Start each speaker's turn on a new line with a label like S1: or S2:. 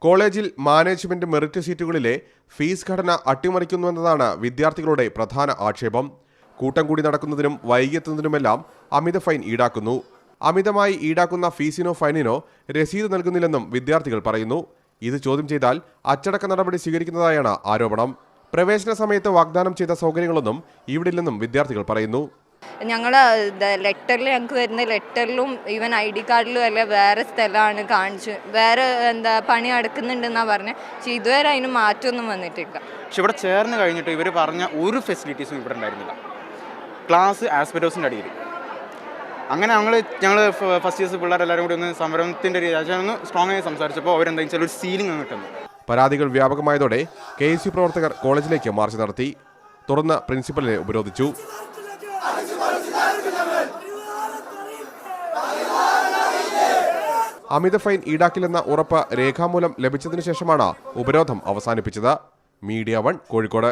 S1: കോളേജിൽ management merit സീറ്റുകളിലെ fees ഘടന അട്ടിമറിക്കുന്നുവെന്നതാണ് വിദ്യാർത്ഥികളുടെ പ്രധാന ആക്ഷേപം. കൂട്ടം കൂടി നടക്കുന്നതിനും വൈകിയെത്തുന്നതിനുമെല്ലാം അമിത ഫൈൻ ഈടാക്കുന്നു. അമിതമായി ഈടാക്കുന്ന ഫീസിനോ ഫൈനിനോ രസീത് നൽകുന്നില്ലെന്നും വിദ്യാർത്ഥികൾ പറയുന്നു. ഇത് ചോദ്യം ചെയ്താൽ അച്ചടക്ക നടപടി സ്വീകരിക്കുന്നതായാണ് ആരോപണം. പ്രവേശന സമയത്ത് വാഗ്ദാനം ചെയ്ത സൗകര്യങ്ങളൊന്നും ഇവിടില്ലെന്നും വിദ്യാർത്ഥികൾ പറയുന്നു.
S2: ലെറ്ററിൽ ഞങ്ങൾക്ക് വരുന്ന ലെറ്ററിലും ഈവൻ ID കാർഡിലും അല്ല വേറെ സ്ഥലമാണ് കാണിച്ചു, വേറെ പണി നടക്കുന്നുണ്ടെന്നാണ് പറഞ്ഞത്. പക്ഷേ ഇതുവരെ അതിന് മാറ്റമൊന്നും വന്നിട്ടില്ല.
S3: പക്ഷെ ഇവിടെ ചേർന്ന് കഴിഞ്ഞിട്ട് ഇവർ പറഞ്ഞ ഒരു ഫെസിലിറ്റീസും ഇവിടെ ഉണ്ടായിരുന്നില്ല. ക്ലാസ് ആസ്പെറ്റോസിൻ്റെ അടിയിൽ അങ്ങനെ ഞങ്ങൾ ഫസ്റ്റ് ഇയേഴ്സ് പിള്ളേരെല്ലാവരും കൂടി ഒന്ന് സമരത്തിൻ്റെ ഒന്ന് സ്ട്രോങ് ആയി സംസാരിച്ചപ്പോൾ അവരെന്താ വെച്ചാൽ ഒരു സീലിംഗ് കിട്ടുന്നു.
S1: പരാതികൾ വ്യാപകമായതോടെ KSU പ്രവർത്തകർ കോളേജിലേക്ക് മാർച്ച് നടത്തി. തുടർന്ന് പ്രിൻസിപ്പലിനെ ഉപരോധിച്ചു. അമിത ഫൈൻ ഈടാക്കില്ലെന്ന ഉറപ്പ് രേഖാമൂലം ലഭിച്ചതിനു ശേഷമാണ് ഉപരോധം അവസാനിപ്പിച്ചത്. മീഡിയ 1 കോഴിക്കോട്.